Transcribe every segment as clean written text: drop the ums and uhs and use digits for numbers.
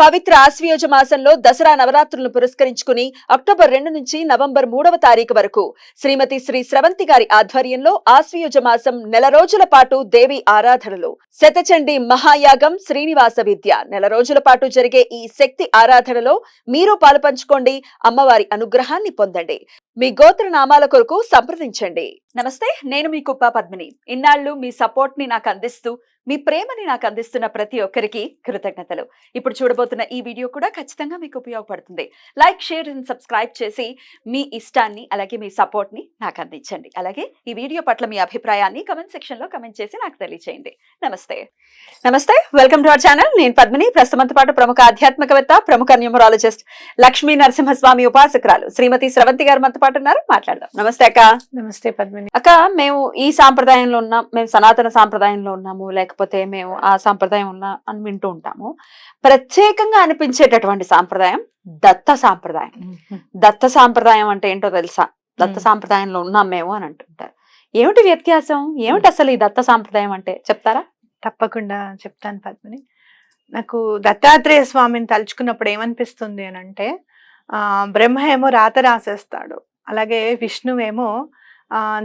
పవిత్ర ఆశ్వయుజ మాసంలో దసరా నవరాత్రులను పురస్కరించుకుని అక్టోబర్ 2 నుంచి నవంబర్ 3వ తారీఖు వరకు శ్రీమతి శ్రీ స్రవంతి గారి ఆధ్వర్యంలో ఆశ్వయుజ మాసం నెల రోజుల పాటు దేవి ఆరాధనలు శతచండీ మహాయాగం శ్రీనివాస విద్య నెల రోజుల పాటు జరిగే ఈ శక్తి ఆరాధనలో మీరు పాలుపంచుకోండి, అమ్మవారి అనుగ్రహాన్ని పొందండి. మీ గోత్ర నామాల కొరకు సంప్రదించండి. నమస్తే, నేను మీ కుప్ప పద్మిని. ఇన్నాళ్ళు మీ సపోర్ట్ ని నాకు అందిస్తూ మీ ప్రేమని నాకు అందిస్తున్న ప్రతి ఒక్కరికి కృతజ్ఞతలు. ఇప్పుడు చూడబోతున్న ఈ వీడియో కూడా ఖచ్చితంగా మీకు ఉపయోగపడుతుంది. లైక్, షేర్ అండ్ సబ్స్క్రైబ్ చేసి మీ ఇష్టాన్ని అలాగే మీ సపోర్ట్ ని నాకు అందించండి. అలాగే ఈ వీడియో పట్ల మీ అభిప్రాయాన్ని కమెంట్ సెక్షన్ లో కమెంట్ చేసి నాకు తెలియజేయండి. నమస్తే, వెల్కమ్ టు అవర్ ఛానల్. నేను పద్మిని. ప్రస్తుతంతో పాటు ప్రముఖ ఆధ్యాత్మికవేత్త, ప్రముఖ న్యూమరాలజిస్ట్ లక్ష్మీ నరసింహస్వామి ఉపాసకురాలు శ్రీమతి స్రవంతి గారు మనతో పాటు ఉన్నారు. మాట్లాడదాం. నమస్తే అక్క. నమస్తే పద్మిని. అక్క, మేము ఈ సాంప్రదాయంలో ఉన్నాం, మేము సనాతన సాంప్రదాయంలో ఉన్నాము, లేకపోతే మేము ఆ సాంప్రదాయం ఉన్నా అని వింటూ ఉంటాము. ప్రత్యేకంగా అనిపించేటటువంటి సాంప్రదాయం దత్త సాంప్రదాయం. దత్త సాంప్రదాయం అంటే ఏంటో తెలుసా? దత్త సాంప్రదాయంలో ఉన్నాం మేము అని అంటుంటారు. ఏమిటి వ్యత్యాసం? ఏమిటి అసలు ఈ దత్త సాంప్రదాయం అంటే చెప్తారా? తప్పకుండా చెప్తాను పద్మిని. నాకు దత్తాత్రేయ స్వామిని తలుచుకున్నప్పుడు ఏమనిపిస్తుంది అని అంటే, బ్రహ్మ ఏమో రాత రాసేస్తాడు, అలాగే విష్ణువేమో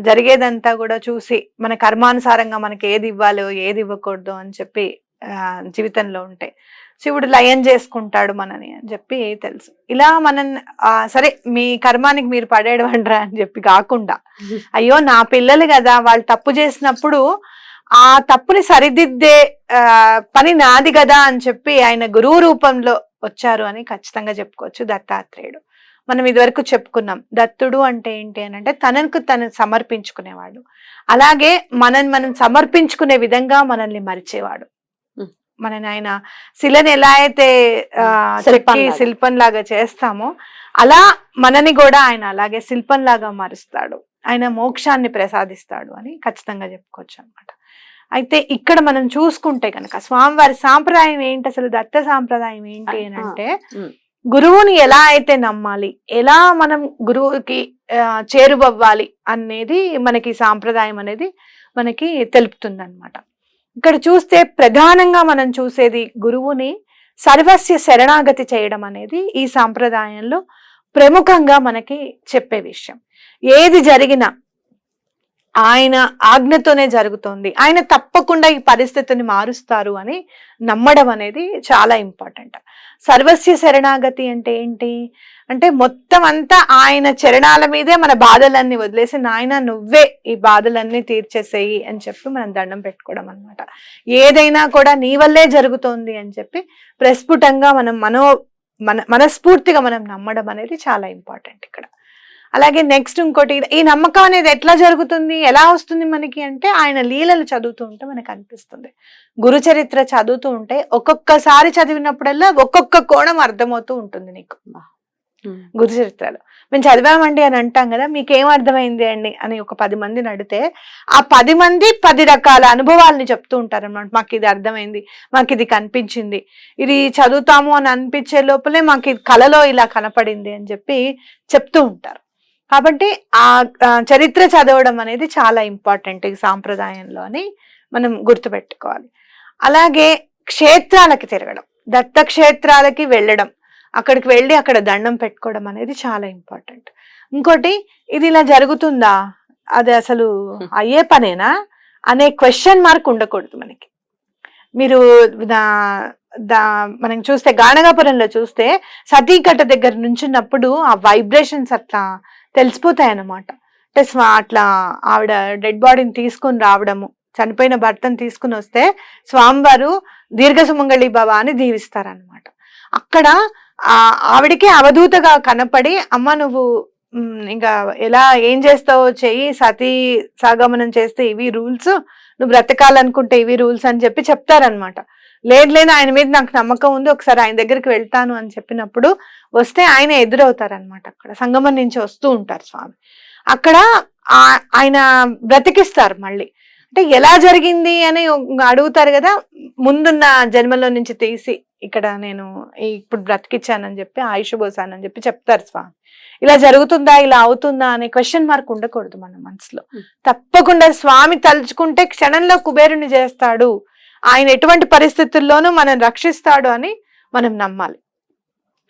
జరిగేదంతా కూడా చూసి మన కర్మానుసారంగా మనకి ఏది ఇవ్వాలో ఏది ఇవ్వకూడదు అని చెప్పి జీవితంలో ఉంటాయి. శివుడు లయం చేసుకుంటాడు మనని అని చెప్పి తెలుసు. ఇలా మనం సరే మీ కర్మానికి మీరు పడేయడమంటారా అని చెప్పి కాకుండా, అయ్యో నా పిల్లలు కదా, వాళ్ళు తప్పు చేసినప్పుడు ఆ తప్పుని సరిదిద్దే పని నాది కదా అని చెప్పి ఆయన గురువు రూపంలో వచ్చారు అని ఖచ్చితంగా చెప్పుకోవచ్చు దత్తాత్రేయుడు. మనం ఇదివరకు చెప్పుకున్నాం, దత్తుడు అంటే ఏంటి అని అంటే తనకు తను సమర్పించుకునేవాడు. అలాగే మనం సమర్పించుకునే విధంగా మనల్ని మరిచేవాడు. మనని ఆయన శిలని ఎలా అయితే శిల్పంలాగా చేస్తామో అలా మనని కూడా ఆయన అలాగే శిల్పంలాగా మారుస్తాడు. ఆయన మోక్షాన్ని ప్రసాదిస్తాడు అని ఖచ్చితంగా చెప్పుకోవచ్చు అనమాట. అయితే ఇక్కడ మనం చూసుకుంటే కనుక స్వామివారి సాంప్రదాయం ఏంటి, అసలు దత్త సాంప్రదాయం ఏంటి అని అంటే, గురువుని ఎలా అయితే నమ్మాలి, ఎలా మనం గురువుకి చేరువవ్వాలి అనేది మనకి సాంప్రదాయం అనేది మనకి తెలుపుతుంది అనమాట. ఇక్కడ చూస్తే ప్రధానంగా మనం చూసేది గురువుని సర్వస్య శరణాగతి చేయడం అనేది ఈ సాంప్రదాయంలో ప్రముఖంగా మనకి చెప్పే విషయం. ఏది జరిగినా ఆయన ఆజ్ఞతోనే జరుగుతుంది, ఆయన తప్పకుండా ఈ పరిస్థితిని మారుస్తారు అని నమ్మడం అనేది చాలా ఇంపార్టెంట్. సర్వస్య శరణాగతి అంటే ఏంటి అంటే, మొత్తం అంతా ఆయన చరణాల మీదే మన బాధలన్నీ వదిలేసి, నాయన నువ్వే ఈ బాధలన్నీ తీర్చేసేయి అని చెప్పి మనం దండం పెట్టుకోవడం అనమాట. ఏదైనా కూడా నీ వల్లే జరుగుతోంది అని చెప్పి ప్రస్ఫుటంగా మనం మనస్ఫూర్తిగా మనం నమ్మడం అనేది చాలా ఇంపార్టెంట్ ఇక్కడ. అలాగే నెక్స్ట్ ఇంకోటి, ఈ నమ్మకం అనేది ఎట్లా జరుగుతుంది, ఎలా వస్తుంది మనకి అంటే, ఆయన లీలలు చదువుతూ ఉంటే మనకు అనిపిస్తుంది. గురు చరిత్ర చదువుతూ ఉంటే ఒక్కొక్కసారి చదివినప్పుడల్లా ఒక్కొక్క కోణం అర్థమవుతూ ఉంటుంది నీకు. గురు చరిత్రలో మేము చదివామండి అని అంటాం కదా, మీకేం అర్థమైంది అండి అని ఒక 10 మందిని అడిగితే ఆ 10 మంది 10 రకాల అనుభవాలని చెప్తూ ఉంటారు అన్నమాట. మాకు ఇది అర్థమైంది, మాకు ఇది కనిపించింది, ఇది చదువుతాము అని అనిపించే లోపలే మాకు ఇది కలలో ఇలా కనపడింది అని చెప్పి చెప్తూ ఉంటారు. కాబట్టి ఆ చరిత్ర చదవడం అనేది చాలా ఇంపార్టెంట్ ఈ సాంప్రదాయంలో అని మనం గుర్తుపెట్టుకోవాలి. అలాగే క్షేత్రాలకి తిరగడం, దత్త క్షేత్రాలకి వెళ్ళడం, అక్కడికి వెళ్ళి అక్కడ దండం పెట్టుకోవడం అనేది చాలా ఇంపార్టెంట్. ఇంకోటి, ఇది ఇలా జరుగుతుందా, అది అసలు అయ్యే పనేనా అనే క్వశ్చన్ మార్క్ ఉండకూడదు మనకి. మీరు మనం చూస్తే గాణగాపురంలో చూస్తే సతీకట్ట దగ్గర నుంచున్నప్పుడు ఆ వైబ్రేషన్స్ అట్లా తెలిసిపోతాయి అన్నమాట. అంటే అట్లా ఆవిడ డెడ్ బాడీని తీసుకుని రావడము, చనిపోయిన భర్తను తీసుకుని వస్తే స్వామివారు దీర్ఘ సుమంగళి భవ అని దీవిస్తారనమాట. అక్కడ ఆవిడికి అవధూతగా కనపడి, అమ్మ నువ్వు ఇంకా ఎలా ఏం చేస్తావో చెయ్యి, సతీ సాగమనం చేస్తే ఇవి రూల్స్, నువ్వు బ్రతకాలనుకుంటే ఇవి రూల్స్ అని చెప్పి చెప్తారనమాట. లేదు ఆయన మీద నాకు నమ్మకం ఉంది, ఒకసారి ఆయన దగ్గరికి వెళ్తాను అని చెప్పినప్పుడు వస్తే ఆయన ఎదురవుతారనమాట. అక్కడ సంగమం నుంచి వస్తూ ఉంటారు స్వామి, అక్కడ ఆయన బ్రతికిస్తారు మళ్ళీ. అంటే ఎలా జరిగింది అని అడుగుతారు కదా, ముందున్న జన్మలో నుంచి తీసి ఇక్కడ నేను ఇప్పుడు బ్రతికిచ్చానని చెప్పి ఆయుష్ పోసానని చెప్పి చెప్తారు స్వామి. ఇలా జరుగుతుందా, ఇలా అవుతుందా అనే క్వశ్చన్ మార్క్ ఉండకూడదు మన మనసులో. తప్పకుండా స్వామి తలుచుకుంటే క్షణంలో కుబేరుని చేస్తాడు, ఆయన ఎటువంటి పరిస్థితుల్లోనూ మనం రక్షిస్తాడు అని మనం నమ్మాలి.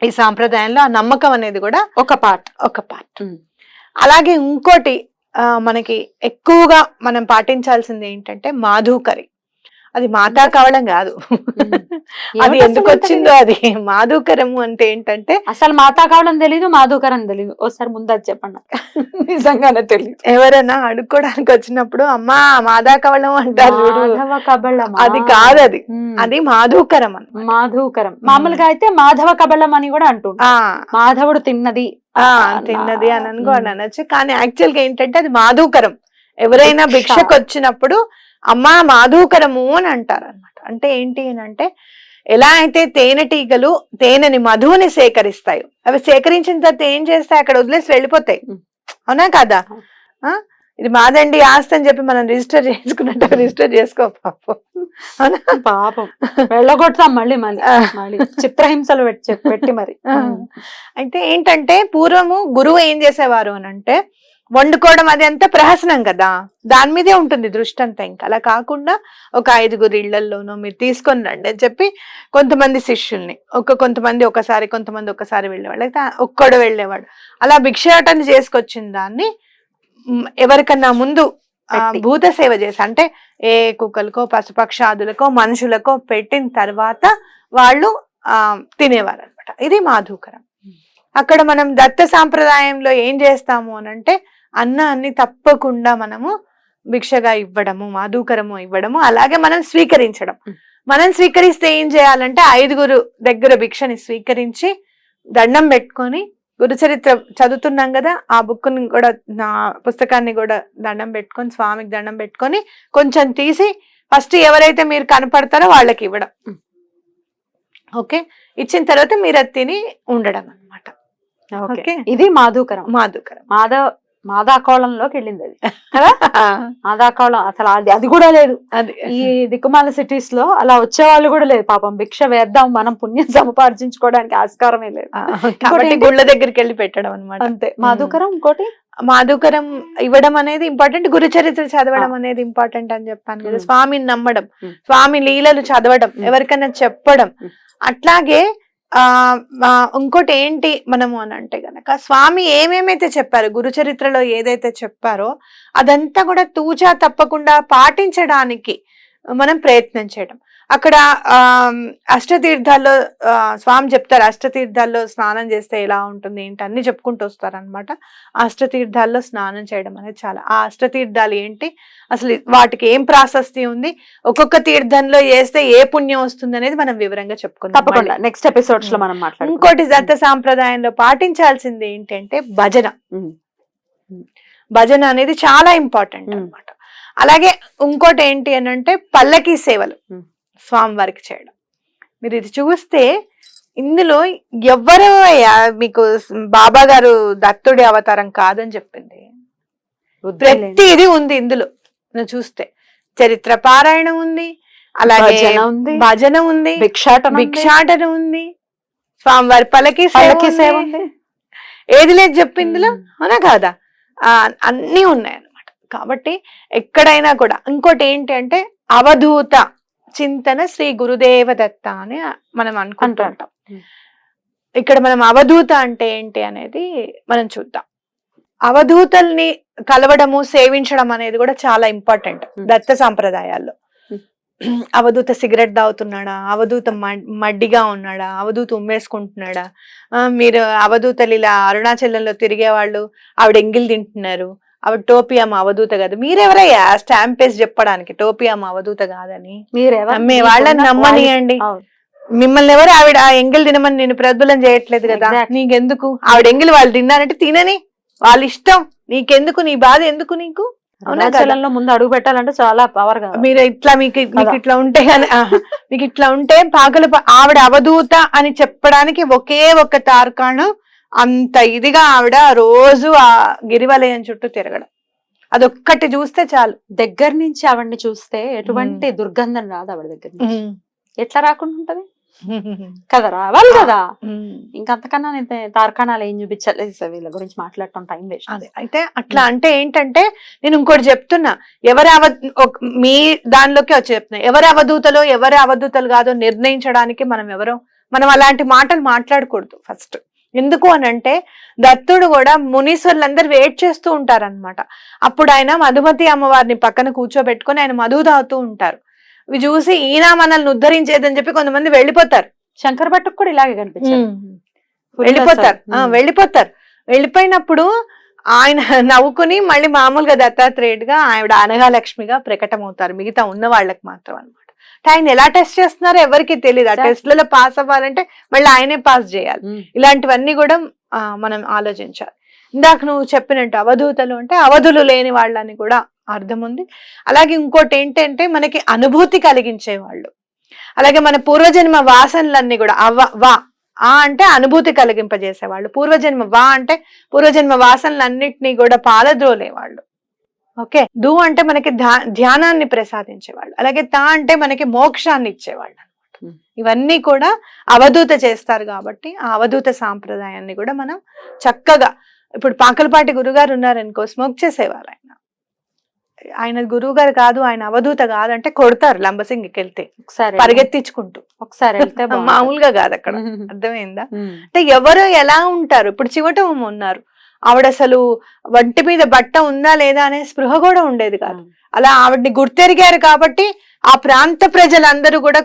ఈ సాంప్రదాయంలో ఆ నమ్మకం అనేది కూడా ఒక పార్ట్. అలాగే ఇంకోటి మనకి ఎక్కువగా మనం పాటించాల్సింది ఏంటంటే మాధుకరి. అది మాతా కవళం కాదు, అది ఎందుకు వచ్చిందో. అది మాధుకరము అంటే ఏంటంటే అసలు మాతా కవళం తెలీదు, మాధుకరం తెలీదు. ఒకసారి ముందు అది చెప్పండి. నిజంగానే తెలియదు. ఎవరైనా అడుక్కోవడానికి వచ్చినప్పుడు అమ్మా మాధా కవళం అంటారు, అది కాదు, అది మాధుకరం అని. మాధుకరం మామూలుగా అయితే మాధవ కబళం అని కూడా అంటుంటారు. మాధవుడు తిన్నది తిన్నది అని అనొచ్చు, కానీ యాక్చువల్ గా ఏంటంటే అది మాధుకరం. ఎవరైనా భిక్షకు వచ్చినప్పుడు అమ్మా మాధుకరము అని అంటారు అనమాట. అంటే ఏంటి అని అంటే, ఎలా అయితే తేనెటీగలు తేనెని మధువుని సేకరిస్తాయో, అవి సేకరించిన తర్వాత ఏం చేస్తాయి, అక్కడ వదిలేసి వెళ్ళిపోతాయి. అవునా కదా? ఇది మాదండి ఆస్తి అని చెప్పి మనం రిజిస్టర్ చేసుకున్నట్టు రిజిస్టర్ చేసుకో పాపం. అవునా? పాపం వెళ్ళగొడతాం మళ్ళీ మళ్ళీ చిత్రహింసలు పెట్టి మరి. అయితే ఏంటంటే పూర్వము గురువు ఏం చేసేవారు అని అంటే, వండుకోవడం అది అంతా ప్రహసనం కదా, దాని మీదే ఉంటుంది దృష్టి అంతా. ఇంకా అలా కాకుండా ఒక 5గురు ఇళ్లలోనో మీరు తీసుకొని రండి అని చెప్పి కొంతమంది శిష్యుల్ని, కొంతమంది ఒకసారి, కొంతమంది ఒకసారి వెళ్ళేవాళ్ళు, అయితే ఒక్కడు వెళ్ళేవాడు. అలా భిక్షాటన చేసుకొచ్చిన దాన్ని ఎవరికన్నా ముందు భూత సేవ చేసి, అంటే ఏ కుక్కలకో పశుపక్షాదులకో మనుషులకో పెట్టిన తర్వాత వాళ్ళు తినేవారు అనమాట. ఇది మాధుకరం. అక్కడ మనం దత్త సాంప్రదాయంలో ఏం చేస్తాము అని అంటే, అన్నాన్ని తప్పకుండా మనము భిక్షగా ఇవ్వడము, మాధుకరము ఇవ్వడము, అలాగే మనం స్వీకరించడం. మనం స్వీకరిస్తే ఏం చేయాలంటే 5గురు దగ్గర భిక్షని స్వీకరించి దండం పెట్టుకొని, గురుచరిత్ర చదువుతున్నాం కదా, ఆ బుక్ని కూడా, నా పుస్తకాన్ని కూడా దండం పెట్టుకొని, స్వామికి దండం పెట్టుకొని కొంచెం తీసి ఫస్ట్ ఎవరైతే మీరు కనపడతారో వాళ్ళకి ఇవ్వడం. ఓకే, ఇచ్చిన తర్వాత మీరు అది తిని ఉండడం అన్నమాట. ఓకే, ఇది మాధుకరం. మాదాకోళంలోకి వెళ్ళింది అది కదా. మాదాకోళం అసలు అది కూడా లేదు. అది ఈ దిక్కుమాల సిటీస్ లో అలా వచ్చే వాళ్ళు కూడా లేదు పాపం. భిక్ష వేద్దాం మనం పుణ్యం సముపార్జించుకోవడానికి ఆస్కారమే లేదు, కాబట్టి గుళ్ళ దగ్గరికి వెళ్ళి పెట్టడం అనమాట. అంతే. మాధుకరం ఇంకోటి, మాధుకరం ఇవ్వడం అనేది ఇంపార్టెంట్. గురు చరిత్ర చదవడం అనేది ఇంపార్టెంట్ అని చెప్పాను కదా. స్వామిని నమ్మడం, స్వామి లీలలు చదవడం, ఎవరికైనా చెప్పడం. అట్లాగే ఇంకోటి ఏంటి మనము అని అంటే గనక, స్వామి ఏమేమైతే చెప్పారో, గురు చరిత్రలో ఏదైతే చెప్పారో అదంతా కూడా తూచా తప్పకుండా పాటించడానికి మనం ప్రయత్నం చేయడం. అక్కడ అష్టతీర్థాల్లో స్వామి చెప్తారు, అష్టతీర్థాల్లో స్నానం చేస్తే ఎలా ఉంటుంది ఏంటి అన్ని చెప్పుకుంటూ వస్తారనమాట. అష్టతీర్థాల్లో స్నానం చేయడం అనేది చాలా, ఆ అష్టతీర్థాలు ఏంటి, అసలు వాటికి ఏం ప్రాశస్తి ఉంది, ఒక్కొక్క తీర్థంలో చేస్తే ఏ పుణ్యం వస్తుంది అనేది మనం వివరంగా చెప్పుకుందాం తప్పకుండా నెక్స్ట్ ఎపిసోడ్స్ లో మనం మాట్లాడుకుందాం. ఇంకోటి దత్త సాంప్రదాయంలో పాటించాల్సింది ఏంటంటే భజన. భజన అనేది చాలా ఇంపార్టెంట్ అన్నమాట. అలాగే ఇంకోటి ఏంటి అని అంటే పల్లకి సేవలు స్వామివారికి చేయడం. మీరు ఇది చూస్తే ఇందులో ఎవ్వరు మీకు బాబా గారు దత్తుడి అవతారం కాదని చెప్పింది, ప్రతిది ఉంది ఇందులో. నువ్వు చూస్తే చరిత్ర పారాయణం ఉంది, అలాగే భజన ఉంది, భిక్షాటన ఉంది, స్వామివారి పల్లకి సేవ ఉంది. ఏది లేదు చెప్పి ఇందులో, అవునా కాదా? అన్నీ ఉన్నాయి అన్నమాట. కాబట్టి ఎక్కడైనా కూడా ఇంకోటి ఏంటి అంటే అవధూత చింతన శ్రీ గురుదేవ దత్త అని మనం అనుకుంటుంటాం. ఇక్కడ మనం అవధూత అంటే ఏంటి అనేది మనం చూద్దాం. అవధూతల్ని కలవడము, సేవించడం అనేది కూడా చాలా ఇంపార్టెంట్ దత్త సాంప్రదాయాల్లో. అవధూత సిగరెట్ తాగుతున్నాడా, అవధూత మడ్డిగా ఉన్నాడా, అవధూత ఉమ్మేసుకుంటున్నాడా, మీరు అవధూతలు ఇలా అరుణాచలంలో తిరిగే వాళ్ళు ఆవిడ ఎంగిల్ తింటున్నారు, ఆవిడ టోపీ అమ్మ అవధూత కాదు. మీరెవరయ్యా స్టాంప్ వేసి చెప్పడానికి టోపీ అమ్మ అవధూత కాదని? మీ వాళ్ళని నమ్మనియండి. మిమ్మల్ని ఎవరు ఆవిడ ఎంగిల్ తినమని నేను ప్రతిఫలం చేయట్లేదు కదా, నీకెందుకు? ఆవిడ ఎంగిల్ వాళ్ళు తిన్నారంటే తినని, వాళ్ళ ఇష్టం, నీకెందుకు? నీ బాధ ఎందుకు నీకు? అరుణాచలంలో ముందు అడుగు పెట్టాలంటే చాలా పవర్ గా. మీరు ఇట్లా మీకు ఇట్లా ఉంటే మీకు ఇట్లా ఉంటే పాకలు ఆవిడ అవధూత అని చెప్పడానికి ఒకే ఒక్క తార్కాణం, అంత ఇదిగా ఆవిడ రోజు ఆ గిరివలయం చుట్టూ తిరగడం, అదొక్కటి చూస్తే చాలు. దగ్గర నుంచి ఆవిడని చూస్తే ఎటువంటి దుర్గంధం రాదు ఆవిడ దగ్గర నుంచి. ఎట్లా రాకుండా ఉంటది కదా, రావాలి కదా. ఇంకంతకన్నా నేను తార్కాణాలు ఏం చూపించలేదు, వీళ్ళ గురించి మాట్లాడటం టైం వేస్ట్. అదే అయితే అట్లా అంటే ఏంటంటే, నేను ఇంకోటి చెప్తున్నా, మీ దానిలోకి వచ్చి చెప్తున్నా, ఎవరు అవధూతలో ఎవరు అవధూతలు కాదో నిర్ణయించడానికి మనం ఎవరో మనం అలాంటి మాటలు మాట్లాడకూడదు ఫస్ట్. ఎందుకు అని అంటే దత్తుడు కూడా మునీశ్వర్లందరూ వెయిట్ చేస్తూ ఉంటారన్నమాట. అప్పుడు ఆయన మధుమతి అమ్మవారిని పక్కన కూర్చోబెట్టుకొని ఆయన మధువు తాగుతూ ఉంటారు. ఇవి చూసి ఈయన మనల్ని ఉద్ధరించేదని చెప్పి కొంతమంది వెళ్ళిపోతారు. శంకర్ భట్టుకు కూడా ఇలాగే కనిపించారు. వెళ్ళిపోతారు. వెళ్ళిపోయినప్పుడు ఆయన నవ్వుకుని మళ్ళీ మామూలుగా దత్తాత్రేయుడిగా ఆవిడ అనఘాలక్ష్మిగా ప్రకటమవుతారు, మిగతా ఉన్న వాళ్ళకి మాత్రం అనమాట. ఆయన ఎలా టెస్ట్ చేస్తున్నారో ఎవరికి తెలియదు. ఆ టెస్ట్లలో పాస్ అవ్వాలంటే మళ్ళీ ఆయనే పాస్ చేయాలి. ఇలాంటివన్నీ కూడా మనం ఆలోచించాలి. ఇందాక నువ్వు చెప్పినట్టు అవధూతలు అంటే అవధులు లేని వాళ్ళని కూడా అర్థం ఉంది. అలాగే ఇంకోటి ఏంటంటే మనకి అనుభూతి కలిగించే వాళ్ళు. అలాగే మన పూర్వజన్మ వాసనలన్నీ కూడా ఆ అంటే అనుభూతి కలిగింపజేసేవాళ్ళు. పూర్వజన్మ అంటే పూర్వజన్మ వాసనలన్నిటినీ కూడా పాలద్రోలేవాళ్ళు. ఓకే. దు అంటే మనకి ధ్యానాన్ని ప్రసాదించేవాళ్ళు. అలాగే తా అంటే మనకి మోక్షాన్ని ఇచ్చేవాళ్ళు అనమాట. ఇవన్నీ కూడా అవధూత చేస్తారు కాబట్టి ఆ అవధూత సాంప్రదాయాన్ని కూడా మనం చక్కగా, ఇప్పుడు పాకలపాటి గురుగారు ఉన్నారనుకో, స్మోక్ చేసేవారు. ఆయన గురువు గారు కాదు, ఆయన అవధూత కాదు అంటే కొడతారు లంబసింగికి వెళ్తే ఒకసారి పరిగెత్తించుకుంటూ. ఒకసారి వెళ్తే మామూలుగా కాదు అక్కడ. అర్థమైందా? అంటే ఎవరు ఎలా ఉంటారు. ఇప్పుడు చివటం ఉన్నారు, ఆవిడ అసలు వంటి మీద బట్ట ఉందా లేదా అనే స్పృహ కూడా ఉండేది కాదు. అలా ఆవిడ్ని గుర్తెరిగారు కాబట్టి ఆ ప్రాంత ప్రజలందరూ కూడా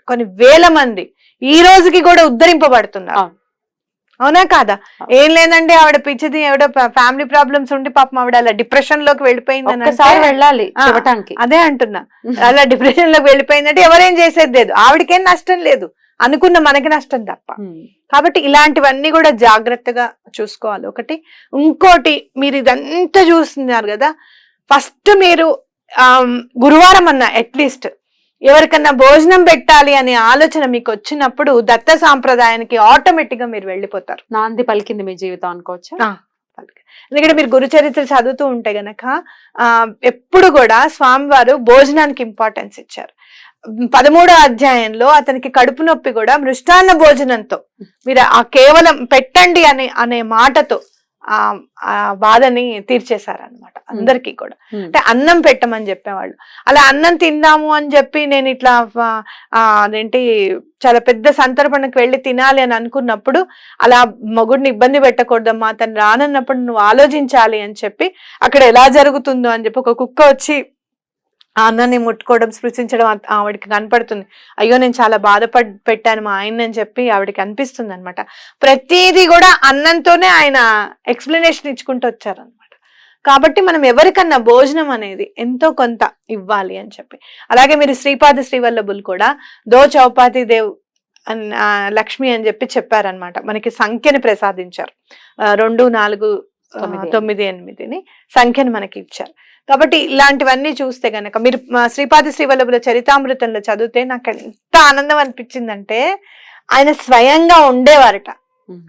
కొన్ని వేల మంది ఈ రోజుకి కూడా ఉద్ధరింపబడుతున్నారు. అవునా కాదా? ఏం లేదంటే ఆవిడ పిచ్చిది, ఎవడో ఫ్యామిలీ ప్రాబ్లమ్స్ ఉండి పాపం ఆవిడ అలా డిప్రెషన్ లోకి వెళ్ళిపోయిందని వెళ్ళాలి చూడటానికి. అదే అంటున్నా, అలా డిప్రెషన్ లోకి వెళ్ళిపోయిందంటే ఎవరేం చేసేది లేదు, ఆవిడకేం నష్టం లేదు, అనుకున్న మనకి నష్టం తప్ప. కాబట్టి ఇలాంటివన్నీ కూడా జాగ్రత్తగా చూసుకోవాలి. ఒకటి. ఇంకోటి, మీరు ఇదంతా చూస్తున్నారు కదా, ఫస్ట్ మీరు గురువారం అన్న అట్లీస్ట్ ఎవరికన్నా భోజనం పెట్టాలి అనే ఆలోచన మీకు వచ్చినప్పుడు దత్త సాంప్రదాయానికి ఆటోమేటిక్ గా మీరు వెళ్ళిపోతారు. నాంది పలికింది మీ జీవితం అనుకోవచ్చా? ఎందుకంటే మీరు గురు చరిత్ర చదువుతూ ఉంటే గనక ఎప్పుడు కూడా స్వామివారు భోజనానికి ఇంపార్టెన్స్ ఇచ్చారు. 13వ అధ్యాయంలో అతనికి కడుపు నొప్పి కూడా మృష్టాన్న భోజనంతో, మీరు ఆ కేవలం పెట్టండి అనే మాటతో ఆ బాధని తీర్చేశారనమాట అందరికీ కూడా. అంటే అన్నం పెట్టమని చెప్పేవాళ్ళు. అలా అన్నం తిందాము అని చెప్పి నేను ఇట్లా అదేంటి చాలా పెద్ద సంతర్పణకు వెళ్ళి తినాలి అని అనుకున్నప్పుడు, అలా మొగుడిని ఇబ్బంది పెట్టకూడదమ్మా, అతను రానన్నప్పుడు నువ్వు ఆలోచించాలి అని చెప్పి అక్కడ ఎలా జరుగుతుందో అని చెప్పి ఒక కుక్క వచ్చి ఆ అన్నాన్ని ముట్టుకోవడం, స్పృశించడం ఆవిడకి కనపడుతుంది. అయ్యో నేను చాలా పెట్టాను మా ఆయన అని చెప్పి ఆవిడకి అనిపిస్తుంది అనమాట. ప్రతిదీ కూడా అన్నంతోనే ఆయన ఎక్స్ప్లెనేషన్ ఇచ్చుకుంటూ వచ్చారనమాట. కాబట్టి మనం ఎవరికన్నా భోజనం అనేది ఎంతో కొంత ఇవ్వాలి అని చెప్పి. అలాగే మీరు శ్రీపాద శ్రీవల్లభులు కూడా దో చౌపాతి దేవ్ లక్ష్మి అని చెప్పి చెప్పారనమాట. మనకి సంఖ్యని ప్రసాదించారు. 2, 4, 9, 8 సంఖ్యను మనకి ఇచ్చారు. కాబట్టి ఇలాంటివన్నీ చూస్తే గనక మీరు శ్రీపాద శ్రీవల్లభుల చరితామృతంలో చదివితే నాకు ఎంత ఆనందం అనిపించిందంటే, ఆయన స్వయంగా ఉండేవారట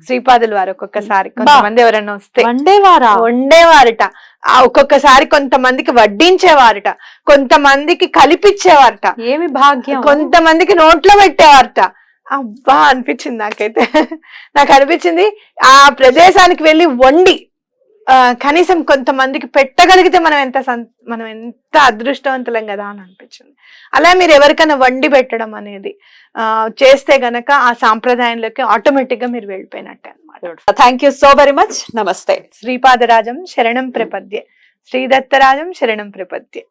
శ్రీపాదుల వారు. ఒక్కొక్కసారి కొంతమంది ఎవరైనా వస్తే వండేవారట. ఒక్కొక్కసారి కొంతమందికి వడ్డించేవారట, కొంతమందికి కలిపిచ్చేవారట, ఏమి భాగ్యం, కొంతమందికి నోట్లో పెట్టేవారట. అబ్బా అనిపించింది నాకైతే. నాకు అనిపించింది ఆ ప్రదేశానికి వెళ్ళి వండి కనీసం కొంతమందికి పెట్టగలిగితే మనం ఎంత అదృష్టవంతులం కదా అని అనిపించింది. అలా మీరు ఎవరికైనా వండి పెట్టడం అనేది చేస్తే గనక ఆ సాంప్రదాయంలోకి ఆటోమేటిక్ గా మీరు వెళ్ళిపోయినట్టే అన్నమాట. Thank you so very much. నమస్తే. శ్రీపాదరాజం శరణం ప్రపద్యే, శ్రీదత్తరాజం శరణం ప్రపద్యే.